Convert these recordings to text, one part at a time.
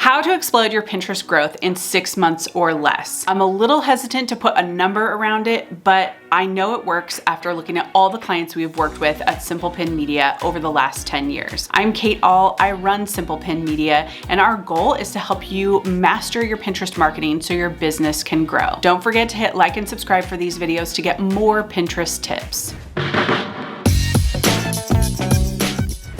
How to explode your Pinterest growth in 6 months or less. I'm a little hesitant to put a number around it, but I know it works after looking at all the clients we've worked with at Simple Pin Media over the last 10 years. I'm Kate All, I run Simple Pin Media, and our goal is to help you master your Pinterest marketing so your business can grow. Don't forget to hit like and subscribe for these videos to get more Pinterest tips.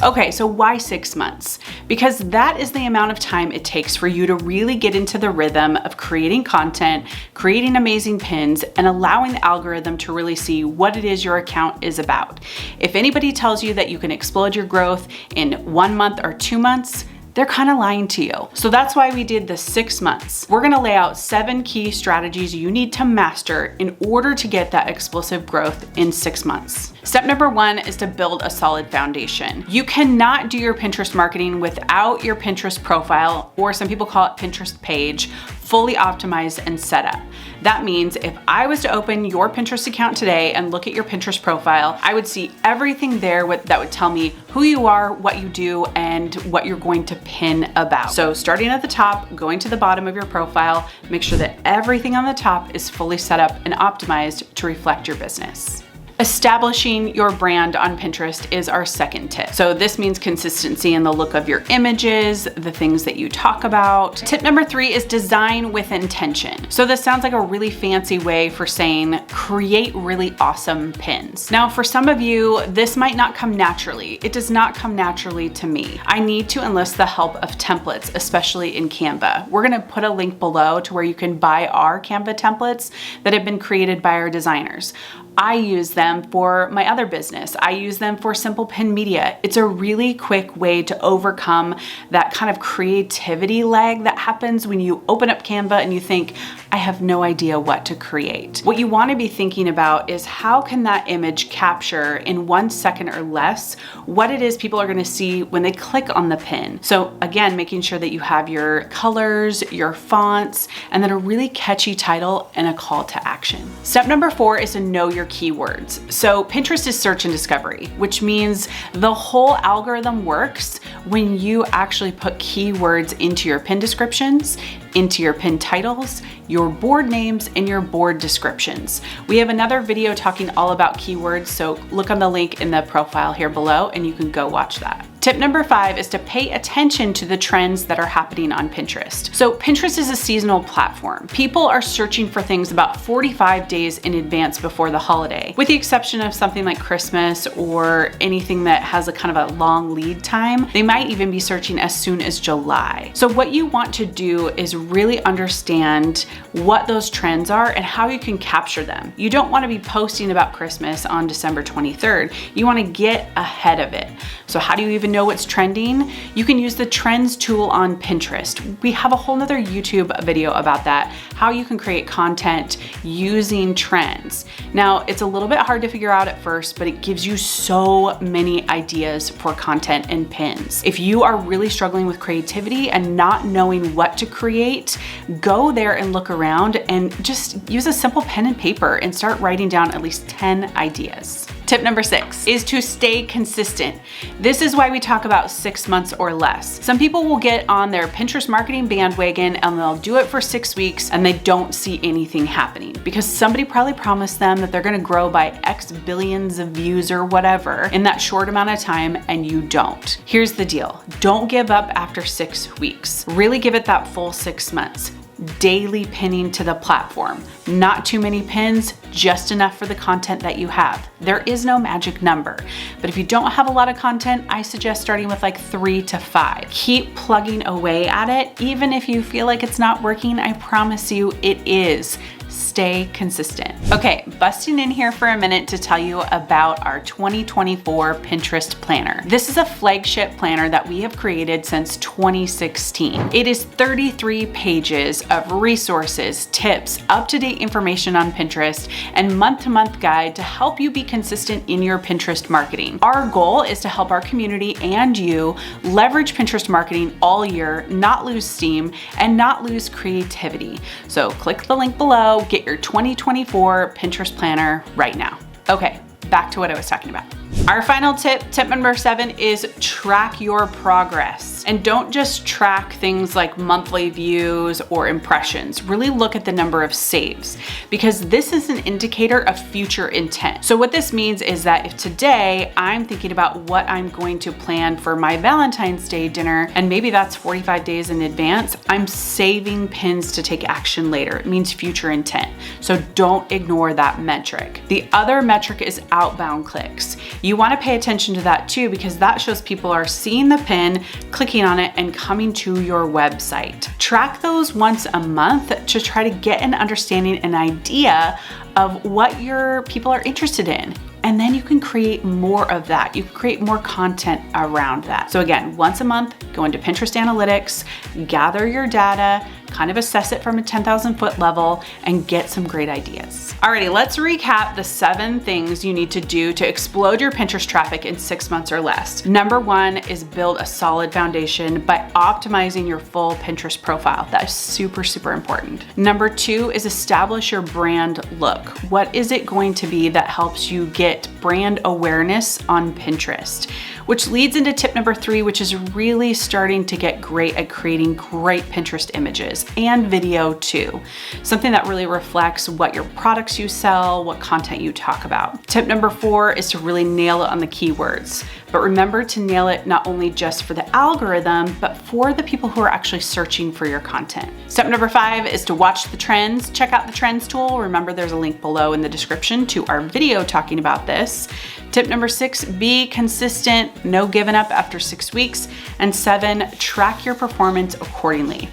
Okay, so why 6 months? Because that is the amount of time it takes for you to really get into the rhythm of creating content, creating amazing pins, and allowing the algorithm to really see what it is your account is about. If anybody tells you that you can explode your growth in 1 month or 2 months, they're kind of lying to you. So that's why we did the 6 months. We're gonna lay out 7 key strategies you need to master in order to get that explosive growth in 6 months. Step number 1 is to build a solid foundation. You cannot do your Pinterest marketing without your Pinterest profile, or some people call it Pinterest page, fully optimized and set up. That means if I was to open your Pinterest account today and look at your Pinterest profile, I would see everything there that would tell me who you are, what you do, and what you're going to pin about. So starting at the top, going to the bottom of your profile, make sure that everything on the top is fully set up and optimized to reflect your business. Establishing your brand on Pinterest is our second tip. So this means consistency in the look of your images, the things that you talk about. Tip number 3 is design with intention. So this sounds like a really fancy way for saying create really awesome pins. Now, for some of you, this might not come naturally. It does not come naturally to me. I need to enlist the help of templates, especially in Canva. We're gonna put a link below to where you can buy our Canva templates that have been created by our designers. I use them for my other business. I use them for Simple Pin Media. It's a really quick way to overcome that kind of creativity lag that happens when you open up Canva and you think, I have no idea what to create. What you want to be thinking about is how can that image capture in 1 second or less what it is people are going to see when they click on the pin. So again, making sure that you have your colors, your fonts, and then a really catchy title and a call to action. Step number 4 is to know your keywords. So Pinterest is search and discovery, which means the whole algorithm works when you actually put keywords into your pin descriptions, into your pin titles, your board names, and your board descriptions. We have another video talking all about keywords, so look on the link in the profile here below and you can go watch that. Tip number 5 is to pay attention to the trends that are happening on Pinterest. So Pinterest is a seasonal platform. People are searching for things about 45 days in advance before the holiday, with the exception of something like Christmas or anything that has a kind of a long lead time. They might even be searching as soon as July. So what you want to do is really understand what those trends are and how you can capture them. You don't want to be posting about Christmas on December 23rd. You want to get ahead of it. So how do you even know what's trending? You can use the trends tool on Pinterest. We have a whole nother YouTube video about that, how you can create content using trends. Now, it's a little bit hard to figure out at first, but it gives you so many ideas for content and pins. If you are really struggling with creativity and not knowing what to create, go there and look around and just use a simple pen and paper and start writing down at least 10 ideas. Tip number 6 is to stay consistent. This is why we talk about 6 months or less. Some people will get on their Pinterest marketing bandwagon and they'll do it for 6 weeks and they don't see anything happening because somebody probably promised them that they're gonna grow by X billions of views or whatever in that short amount of time and you don't. Here's the deal. Don't give up after 6 weeks. Really give it that full 6 months. Daily pinning to the platform. Not too many pins, just enough for the content that you have. There is no magic number, but if you don't have a lot of content, I suggest starting with like 3 to 5. Keep plugging away at it. Even if you feel like it's not working, I promise you it is. Stay consistent. Okay, busting in here for a minute to tell you about our 2024 Pinterest Planner. This is a flagship planner that we have created since 2016. It is 33 pages of resources, tips, up-to-date information on Pinterest, and month-to-month guide to help you be consistent in your Pinterest marketing. Our goal is to help our community and you leverage Pinterest marketing all year, not lose steam, and not lose creativity. So click the link below, get your 2024 Pinterest Planner right now. Okay, back to what I was talking about. Our final tip number 7, is track your progress. And don't just track things like monthly views or impressions. Really look at the number of saves, because this is an indicator of future intent. So what this means is that if today I'm thinking about what I'm going to plan for my Valentine's Day dinner, and maybe that's 45 days in advance, I'm saving pins to take action later. It means future intent. So don't ignore that metric. The other metric is outbound clicks. You want to pay attention to that too, because that shows people are seeing the pin, clicking on it, and coming to your website. Track those once a month to try to get an understanding, an idea of what your people are interested in. And then you can create more of that. You can create more content around that. So again, once a month, go into Pinterest Analytics, gather your data, kind of assess it from a 10,000 foot level, and get some great ideas. Alrighty, let's recap the 7 things you need to do to explode your Pinterest traffic in 6 months or less. Number 1 is build a solid foundation by optimizing your full Pinterest profile. That is super, super important. Number 2 is establish your brand look. What is it going to be that helps you get brand awareness on Pinterest? Which leads into tip number 3, which is really starting to get great at creating great Pinterest images and video too. Something that really reflects what your products you sell, what content you talk about. Tip number 4 is to really nail it on the keywords. But remember to nail it not only just for the algorithm, but for the people who are actually searching for your content. Step number 5 is to watch the trends. Check out the trends tool. Remember, there's a link below in the description to our video talking about this. Tip number 6, be consistent, no giving up after 6 weeks. And 7, track your performance accordingly.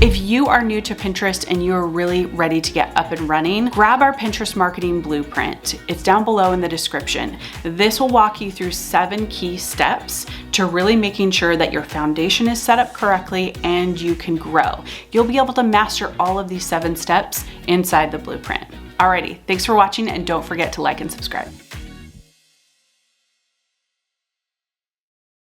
If you are new to Pinterest and you're really ready to get up and running, grab our Pinterest marketing blueprint. It's down below in the description. This will walk you through 7 key steps to really making sure that your foundation is set up correctly and you can grow. You'll be able to master all of these 7 steps inside the blueprint. Alrighty, thanks for watching, and don't forget to like and subscribe.